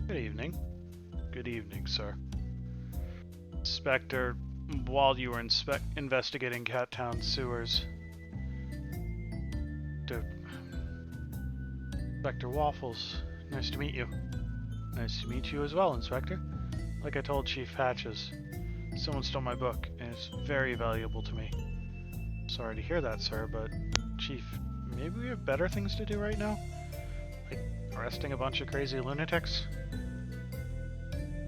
Good evening. Good evening, sir. Inspector, while you were investigating Cattown sewers, Inspector Waffles, nice to meet you. Nice to meet you as well, Inspector. Like I told Chief Hatches, someone stole my book, and it's very valuable to me. Sorry to hear that, sir, but Chief, maybe we have better things to do right now? Like arresting a bunch of crazy lunatics?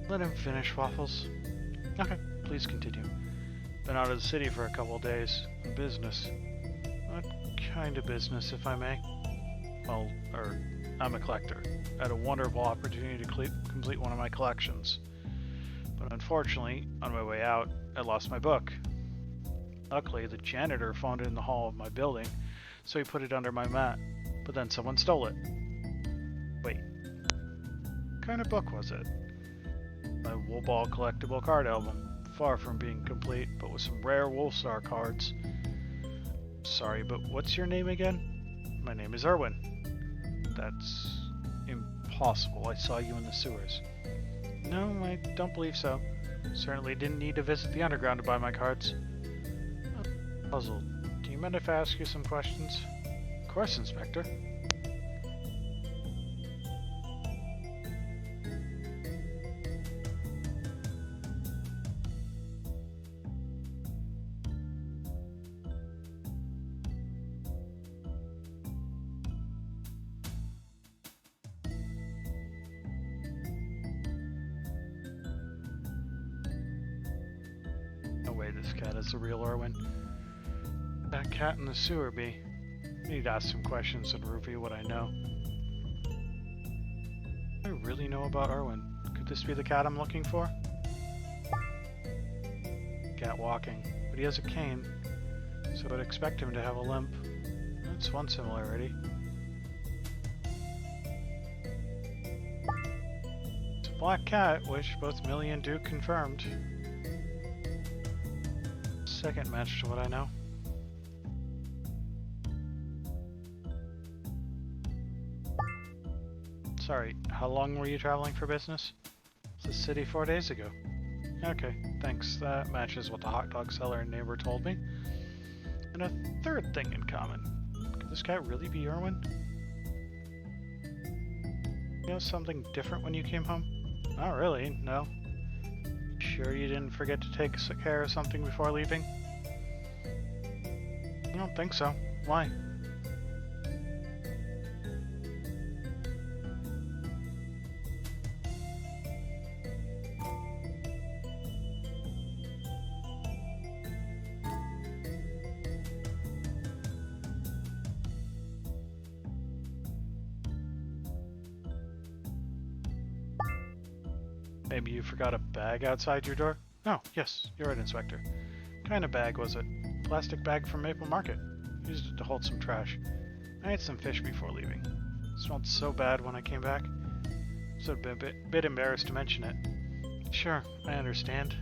Let him finish, Waffles. Okay, please continue. Been out of the city for a couple of days. Business. What kind of business, if I may? Well, I'm a collector. I had a wonderful opportunity to complete one of my collections. But unfortunately, on my way out, I lost my book. Luckily, the janitor found it in the hall of my building, so he put it under my mat. But then someone stole it. Wait. What kind of book was it? My Woolball collectible card album. Far from being complete, but with some rare Wolfstar cards. Sorry, but what's your name again? My name is Erwin. That's impossible. I saw you in the sewers. No, I don't believe so. Certainly didn't need to visit the underground to buy my cards. I'm puzzled. Do you mind if I ask you some questions? Of course, Inspector. No way this cat is the real Erwin. That cat in the sewer be. I need to ask some questions and review what I know. What do I really know about Erwin? Could this be the cat I'm looking for? Cat walking, but he has a cane, so I'd expect him to have a limp. That's one similarity. It's a black cat, which both Millie and Duke confirmed. Second match to what I know. Sorry, how long were you traveling for business? It's the city 4 days ago. Okay, thanks. That matches what the hot dog seller and neighbor told me. And a third thing in common. Could this cat really be Erwin? You know something different when you came home? Not really, no. Sure you didn't forget to take care of something before leaving? I don't think so. Why? Maybe you forgot a bag outside your door? Oh, yes, you're right, Inspector. What kind of bag was it? Plastic bag from Maple Market. Used it to hold some trash. I ate some fish before leaving. It smelled so bad when I came back. So I'd been a bit embarrassed to mention it. Sure, I understand.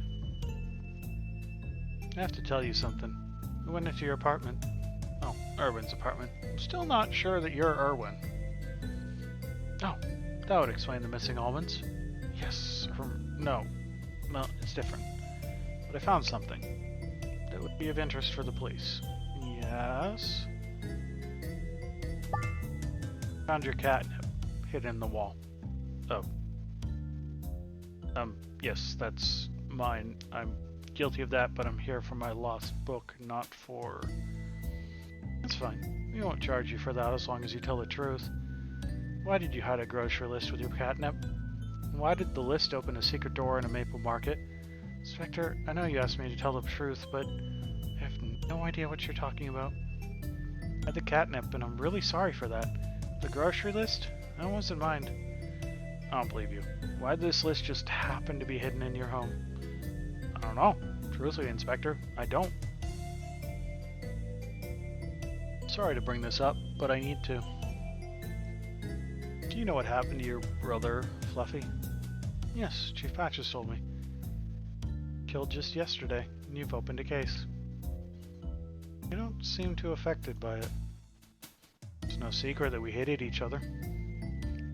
I have to tell you something. I went into your apartment. Oh, Erwin's apartment. I'm still not sure that you're Erwin. Oh, that would explain the missing almonds. Yes, no, it's different. But I found something that would be of interest for the police. Yes? Found your catnip hidden in the wall. Oh. Yes, that's mine. I'm guilty of that, but I'm here for my lost book, not for... That's fine. We won't charge you for that as long as you tell the truth. Why did you hide a grocery list with your catnip? Why did the list open a secret door in a Maple Market? Inspector, I know you asked me to tell the truth, but I have no idea what you're talking about. I had the catnip, and I'm really sorry for that. The grocery list? That wasn't mine. I don't believe you. Why did this list just happen to be hidden in your home? I don't know. Truthfully, Inspector, I don't. Sorry to bring this up, but I need to. Do you know what happened to your brother, Fluffy? Yes, Chief Patches told me. Killed just yesterday, and you've opened a case. You don't seem too affected by it. It's no secret that we hated each other.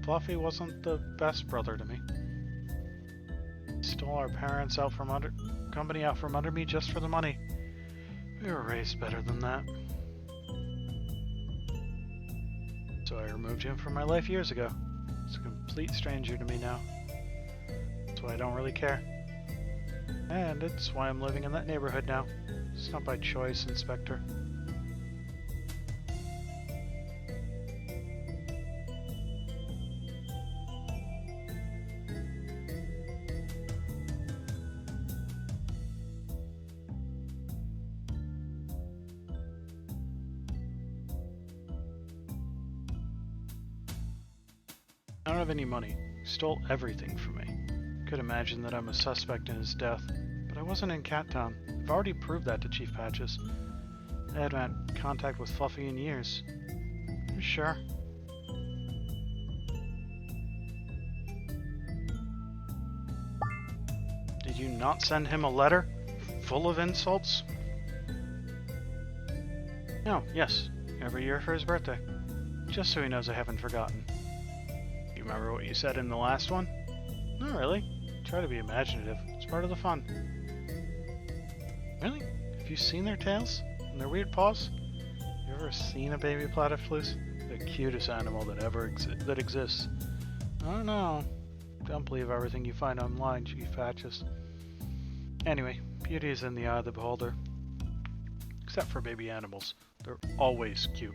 Fluffy wasn't the best brother to me. He stole our parents out from company out from under me just for the money. We were raised better than that. So I removed him from my life years ago. He's a complete stranger to me now. That's why I don't really care. And it's why I'm living in that neighborhood now. It's not by choice, Inspector. I don't have any money. He stole everything from me. Could imagine that I'm a suspect in his death, but I wasn't in Cat Town. I've already proved that to Chief Patches. I hadn't had contact with Fluffy in years. You sure? Did you not send him a letter full of insults? No, yes. Every year for his birthday. Just so he knows I haven't forgotten. You remember what you said in the last one? Not really. Try to be imaginative. It's part of the fun. Really? Have you seen their tails? And their weird paws? You ever seen a baby platypus? The cutest animal that exists. I don't know. Don't believe everything you find online, Chief Patches. Anyway, beauty is in the eye of the beholder. Except for baby animals. They're always cute.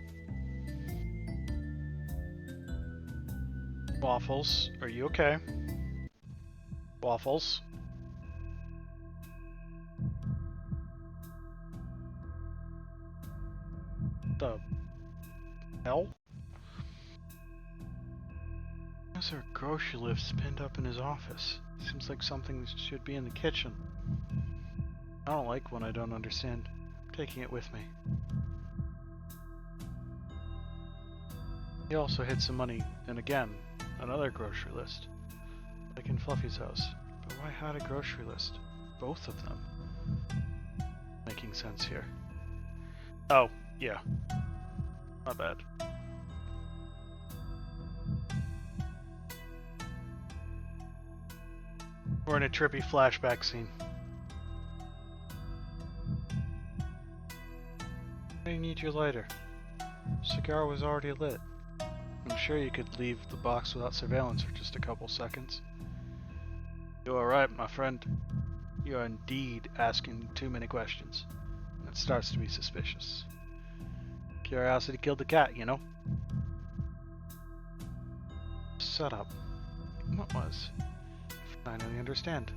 Waffles, are you okay? Waffles? The hell? There's a grocery list pinned up in his office. Seems like something should be in the kitchen. I don't like when I don't understand. I'm taking it with me. He also hid some money, and again, another grocery list. Like in Fluffy's house. But why hide a grocery list? Both of them. Making sense here. Oh, yeah. Not bad. We're in a trippy flashback scene. Why do you need your lighter? Cigar was already lit. I'm sure you could leave the box without surveillance for just a couple seconds. You alright, my friend? You are indeed asking too many questions. And it starts to be suspicious. Curiosity killed the cat, you know? Shut up. What was? I finally understand.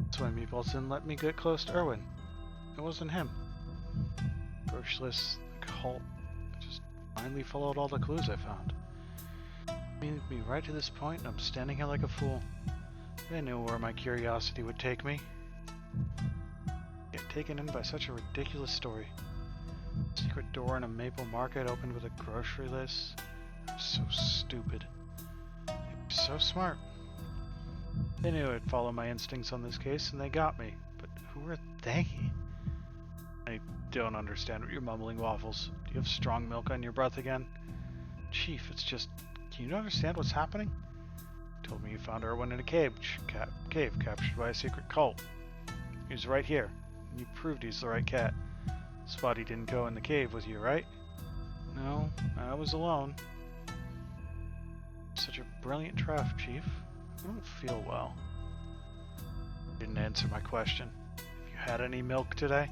That's why Meatballs didn't let me get close to Erwin. It wasn't him. Groceryless, the cult. I just finally followed all the clues I found. Leading me right to this point, and I'm standing here like a fool. I knew where my curiosity would take me. Get taken in by such a ridiculous story. Secret door in a maple market opened with a grocery list. I'm so stupid. They were so smart. They knew I'd follow my instincts on this case, and they got me. But who are they? I don't understand what you're mumbling, Waffles. Do you have strong milk on your breath again? Chief, it's just... Can you understand what's happening? You told me you found Erwin in a cave captured by a secret cult. He's right here. And you proved he's the right cat. Spotty didn't go in the cave with you, right? No, I was alone. Such a brilliant draft, Chief. I don't feel well. You didn't answer my question. Have you had any milk today?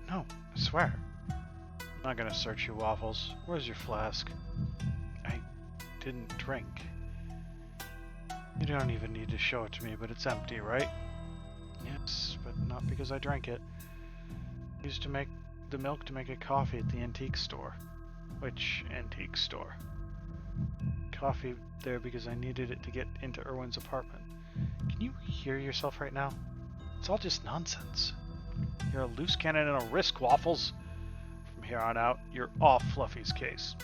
No, I swear. I'm not gonna search you, Waffles. Where's your flask? I didn't drink. You don't even need to show it to me, but it's empty, right? Yes, but not because I drank it. I used to make the milk to make a coffee at the antique store. Which antique store? Coffee there because I needed it to get into Erwin's apartment. Can you hear yourself right now? It's all just nonsense. You're a loose cannon and a risk, Waffles. From here on out, you're off Fluffy's case.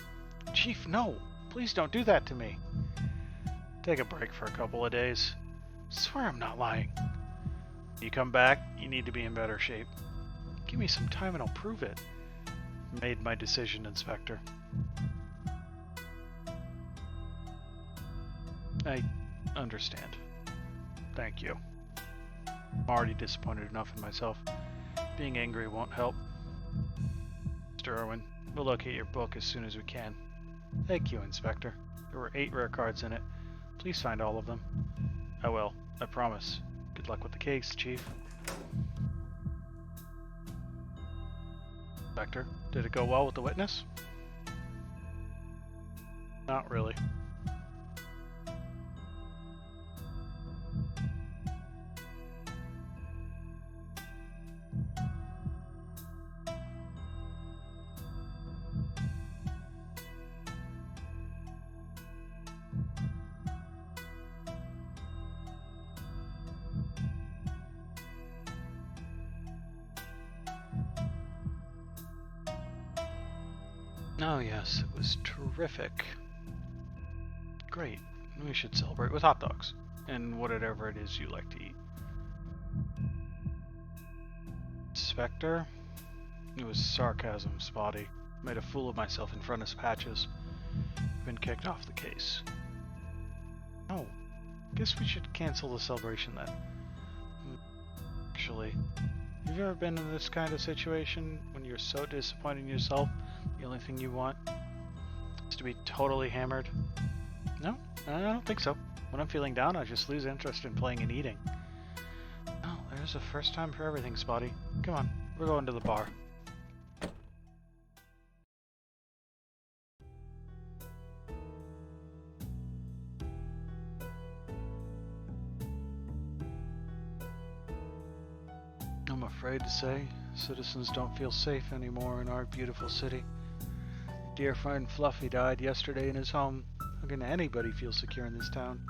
Chief, no! Please don't do that to me. Take a break for a couple of days. I swear I'm not lying. When you come back, you need to be in better shape. Give me some time and I'll prove it. Made my decision, Inspector. I understand. Thank you. I'm already disappointed enough in myself. Being angry won't help. Mr. Irwin, we'll locate your book as soon as we can. Thank you, Inspector. There were 8 rare cards in it. Please find all of them. I will. I promise. Good luck with the case, Chief. Inspector, did it go well with the witness? Not really. Oh yes, it was terrific. Great. We should celebrate with hot dogs. And whatever it is you like to eat. Inspector? It was sarcasm, Spotty. Made a fool of myself in front of Patches. Been kicked off the case. Oh, guess we should cancel the celebration then. Actually, have you ever been in this kind of situation when you're so disappointed in yourself, the only thing you want is to be totally hammered? No, I don't think so. When I'm feeling down, I just lose interest in playing and eating. Oh, there's a first time for everything, Spotty. Come on, we're going to the bar. I'm afraid to say, citizens don't feel safe anymore in our beautiful city. Dear friend Fluffy died yesterday in his home. How can anybody feel secure in this town?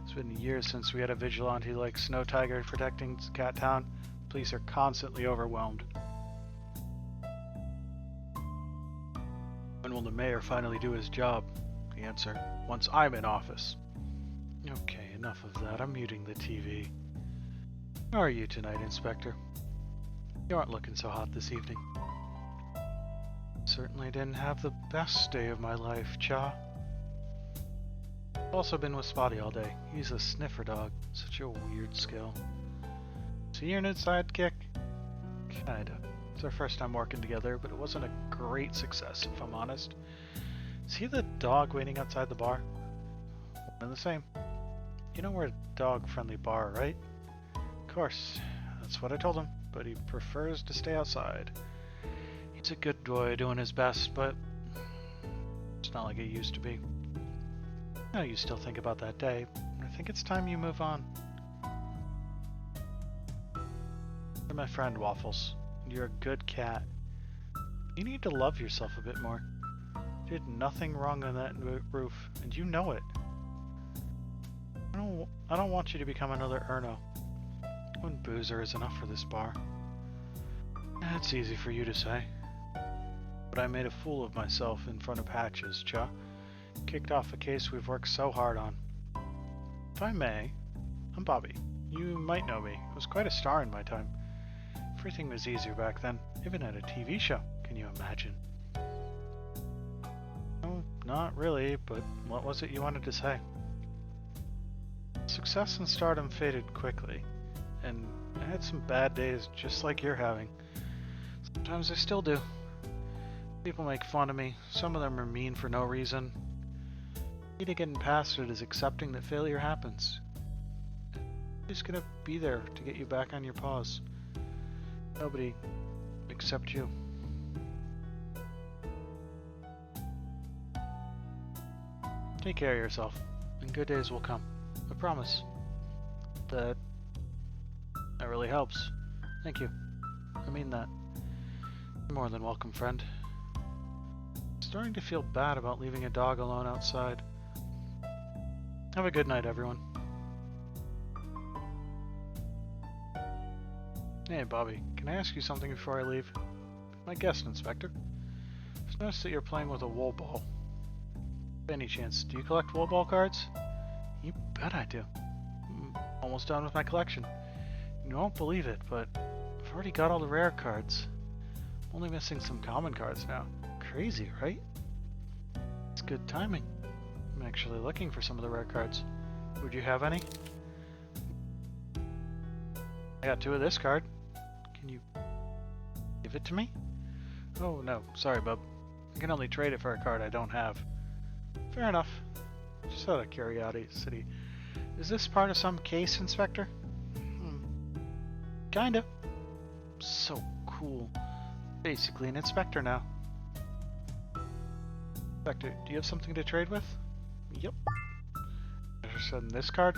It's been years since we had a vigilante like Snow Tiger protecting Cat Town. Police are constantly overwhelmed. When will the mayor finally do his job? The answer, once I'm in office. Okay, enough of that. I'm muting the TV. How are you tonight, Inspector? You aren't looking so hot this evening. Certainly didn't have the best day of my life, Cha. I've also been with Spotty all day. He's a sniffer dog. Such a weird skill. Is he your new sidekick? Kinda. It's our first time working together, but it wasn't a great success, if I'm honest. Is he the dog waiting outside the bar? One and the same. You know we're a dog-friendly bar, right? Of course. That's what I told him, but he prefers to stay outside. He's a good boy doing his best, but it's not like it used to be. I know you still think about that day, and I think it's time you move on. You're my friend, Waffles. You're a good cat. You need to love yourself a bit more. You did nothing wrong on that roof, and you know it. I don't want you to become another Erno. One boozer is enough for this bar. That's easy for you to say. But I made a fool of myself in front of Patches, Cha. Kicked off a case we've worked so hard on. If I may, I'm Bobby. You might know me. I was quite a star in my time. Everything was easier back then. Even at a TV show. Can you imagine? No, not really, but what was it you wanted to say? Success and stardom faded quickly. And I had some bad days just like you're having. Sometimes I still do. People make fun of me. Some of them are mean for no reason. The key to getting past it is accepting that failure happens. I'm just gonna be there to get you back on your paws. Nobody except you. Take care of yourself, and good days will come. I promise. That really helps. Thank you. I mean that. You're more than welcome, friend. I'm starting to feel bad about leaving a dog alone outside. Have a good night, everyone. Hey, Bobby, can I ask you something before I leave? My guest, Inspector. I've noticed that you're playing with a wool ball. By any chance, do you collect wool ball cards? You bet I do. I'm almost done with my collection. You won't believe it, but I've already got all the rare cards. I'm only missing some common cards now. Crazy, right? It's good timing. I'm actually looking for some of the rare cards. Would you have any? I got 2 of this card. Can you give it to me? Oh no, sorry bub. I can only trade it for a card I don't have. Fair enough. Just out of curiosity. Is this part of some case, Inspector? Kinda. So cool. Basically an inspector now. Inspector, do you have something to trade with? Yep. Interested in this card?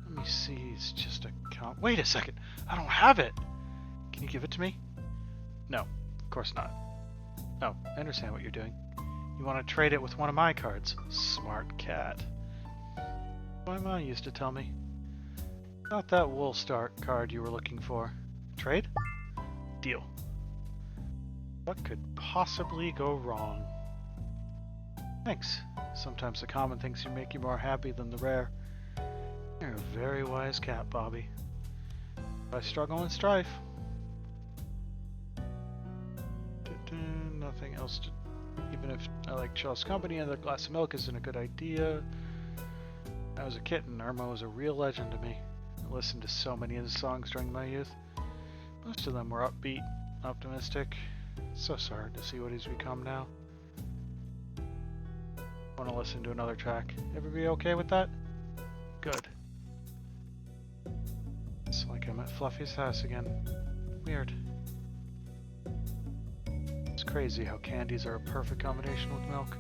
Let me see, it's just a count. Wait a second! I don't have it! Can you give it to me? No, of course not. Oh, I understand what you're doing. You want to trade it with one of my cards. Smart cat. My mom used to tell me. Not that Woolstar card you were looking for. Trade? Deal. What could possibly go wrong? Thanks. Sometimes the common things make you more happy than the rare. You're a very wise cat, Bobby. I struggle and strife. Nothing else to... Even if I like Charles' company, another glass of milk isn't a good idea. I was a kitten. Irma was a real legend to me. I listened to so many of the songs during my youth. Most of them were upbeat, optimistic. It's so sorry to see what he's become now. Want to listen to another track. Everybody okay with that? Good. It's like I'm at Fluffy's house again. Weird. It's crazy how candies are a perfect combination with milk.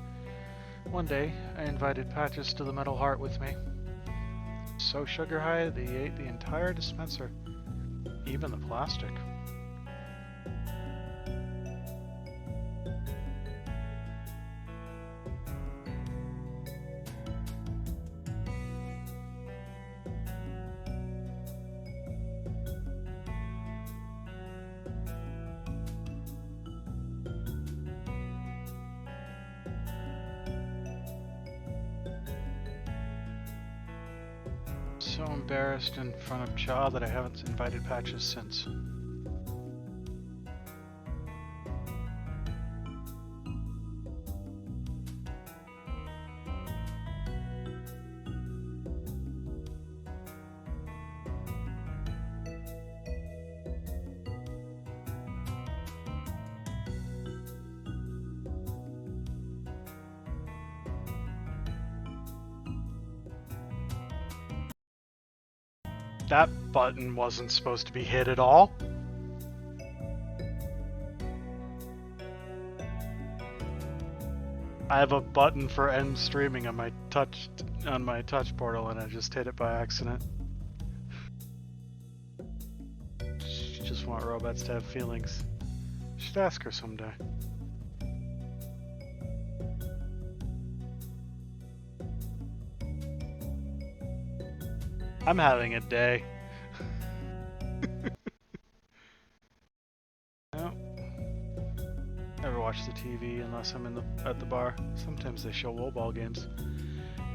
One day, I invited Patches to the Metal Heart with me. So sugar high that he ate the entire dispenser. Even the plastic. So embarrassed in front of Cha that I haven't invited Patches since. That button wasn't supposed to be hit at all. I have a button for end streaming on my touch portal and I just hit it by accident. She just want robots to have feelings. Should ask her someday. I'm having a day. No. Never watch the TV unless I'm at the bar. Sometimes they show wool games.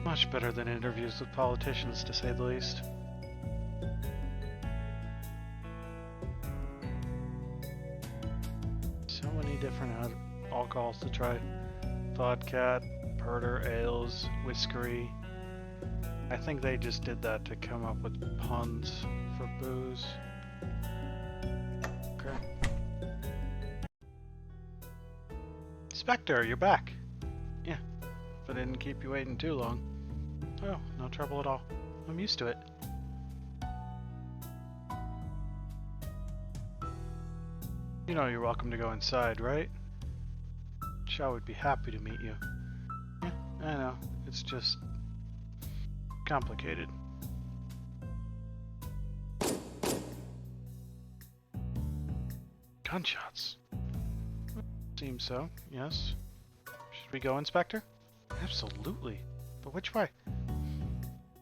Much better than interviews with politicians, to say the least. So many different alcohols to try. Vodka, Porter, ales, whiskery. I think they just did that to come up with puns for booze. Okay. Spectre, you're back. Yeah, but I didn't keep you waiting too long. Oh, no trouble at all. I'm used to it. You know you're welcome to go inside, right? Shaw would be happy to meet you. Yeah, I know. It's just... complicated. Gunshots. Seems so, yes. Should we go, Inspector? Absolutely. But which way?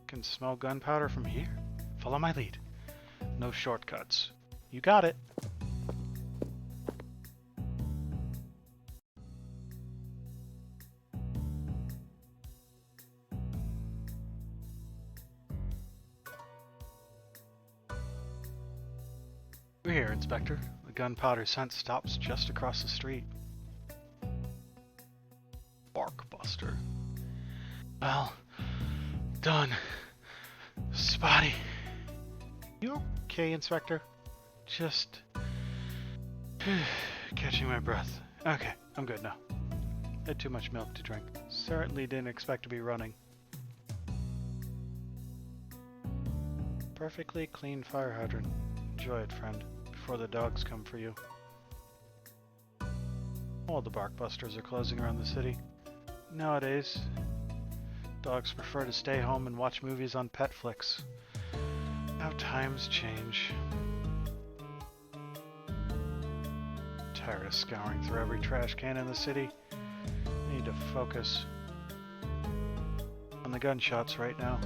Can smell gunpowder from here. Follow my lead. No shortcuts. You got it. We're here, Inspector. The gunpowder scent stops just across the street. Barkbuster. Well, done. Spotty. You okay, Inspector? Just catching my breath. Okay, I'm good now. Had too much milk to drink. Certainly didn't expect to be running. Perfectly clean fire hydrant. Enjoy it, friend, before the dogs come for you. All the barkbusters are closing around the city. Nowadays, dogs prefer to stay home and watch movies on Petflix. How times change. Tired of scouring through every trash can in the city. I need to focus on the gunshots right now.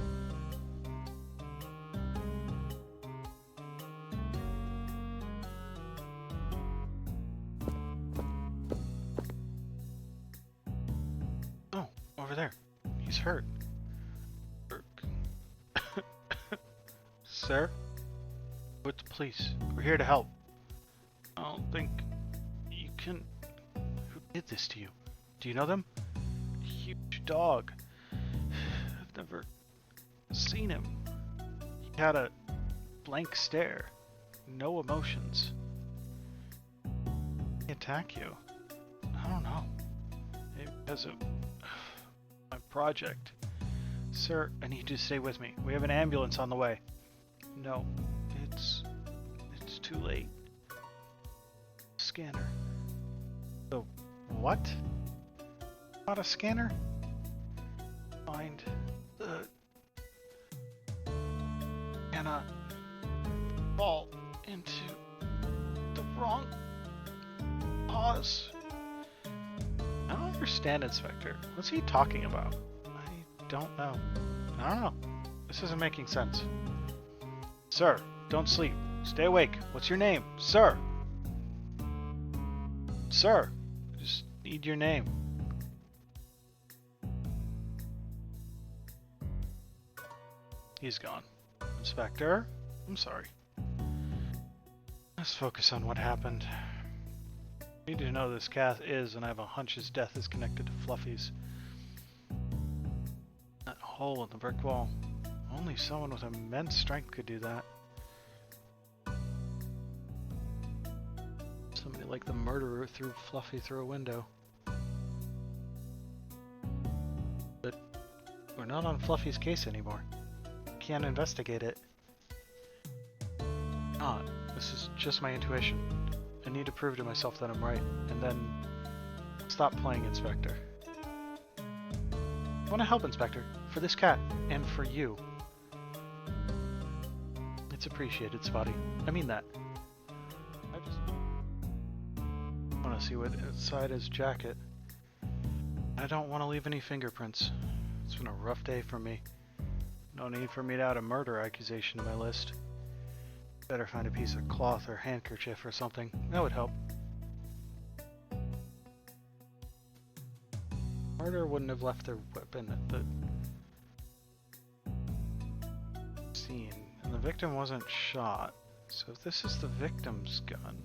Oh, over there. He's hurt. Sir? With the police. We're here to help. I don't think you can... Who did this to you? Do you know them? A huge dog. I've never seen him. He had a blank stare. No emotions. He attack you? I don't know. Maybe because of my project. Sir, I need you to stay with me. We have an ambulance on the way. No, it's too late. Scanner. The what? Not a scanner? Find the... Cannot fall into the wrong pause. I don't understand, Inspector. What's he talking about? I don't know. I don't know. This isn't making sense. Sir, don't sleep. Stay awake. What's your name? Sir! Sir! Just need your name. He's gone. Inspector? I'm sorry. Let's focus on what happened. I need to know who this cat is, and I have a hunch his death is connected to Fluffy's. That hole in the brick wall. Only someone with immense strength could do that. Somebody like the murderer threw Fluffy through a window. But we're not on Fluffy's case anymore. Can't investigate it. Ah, this is just my intuition. I need to prove to myself that I'm right, and then stop playing Inspector. I want to help, Inspector, for this cat, and for you. It's appreciated, Spotty. I mean that. I just want to see what's inside his jacket. I don't want to leave any fingerprints. It's been a rough day for me. No need for me to add a murder accusation to my list. Better find a piece of cloth or handkerchief or something. That would help. Murderer wouldn't have left their weapon at the scene. And the victim wasn't shot. So if this is the victim's gun,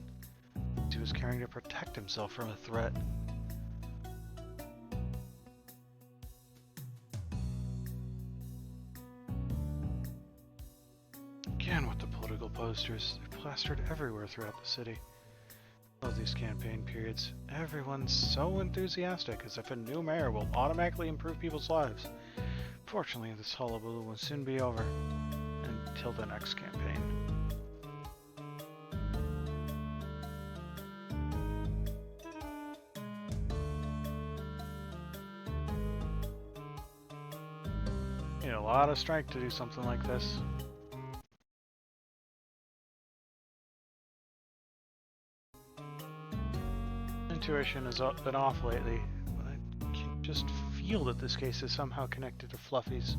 he was carrying to protect himself from a threat. Again with the political posters. They're plastered everywhere throughout the city. I love these campaign periods. Everyone's so enthusiastic, as if a new mayor will automatically improve people's lives. Fortunately, this hullabaloo will soon be over. Until the next campaign. You need a lot of strength to do something like this. Intuition has been off lately, but I can just feel that this case is somehow connected to Fluffy's.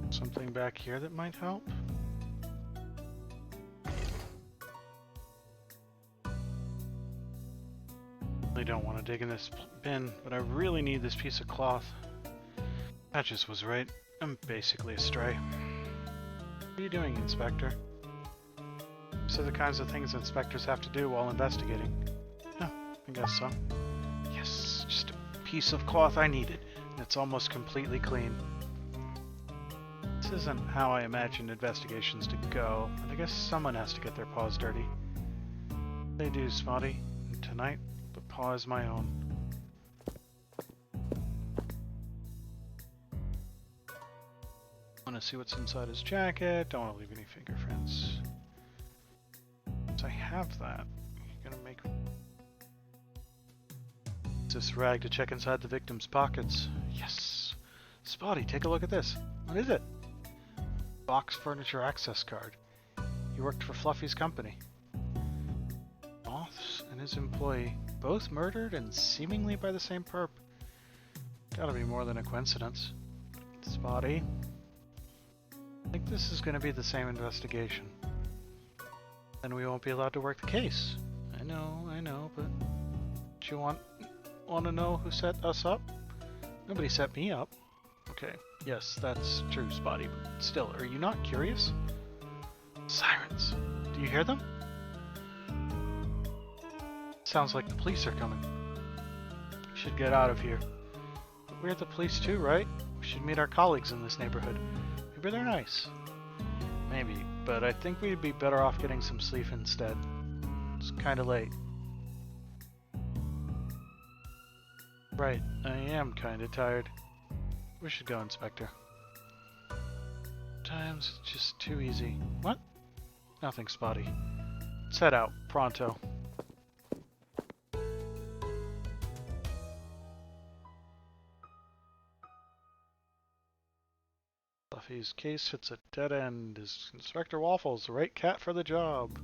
Something back here that might help? want to dig in this bin, but I really need this piece of cloth. Patches was right. I'm basically a stray. What are you doing, Inspector? These are the kinds of things inspectors have to do while investigating. Oh, I guess so. Yes, just a piece of cloth I needed, and it's almost completely clean. This isn't how I imagined investigations to go, but I guess someone has to get their paws dirty. They do, Spotty. And tonight, the paw is my own. Want to see what's inside his jacket. Don't want to leave any fingerprints. So I have that. You're gonna make this rag to check inside the victim's pockets. Yes. Spotty, take a look at this. What is it? Box furniture access card. He worked for Fluffy's company. Moths and his employee, both murdered and seemingly by the same perp. Gotta be more than a coincidence. Spotty. I think this is gonna be the same investigation. Then we won't be allowed to work the case. I know, but do you want to know who set us up? Nobody set me up. Okay, yes, that's true, Spotty, but still, are you not curious? Sirens. Do you hear them? Sounds like the police are coming. We should get out of here. But we're the police too, right? We should meet our colleagues in this neighborhood. Maybe they're nice. Maybe, but I think we'd be better off getting some sleep instead. It's kinda late. Right, I am kinda tired. We should go, Inspector. Times it's just too easy. What? Nothing, Spotty. Let's head out, pronto. Fluffy's case hits a dead end. Is Inspector Waffles the right cat for the job?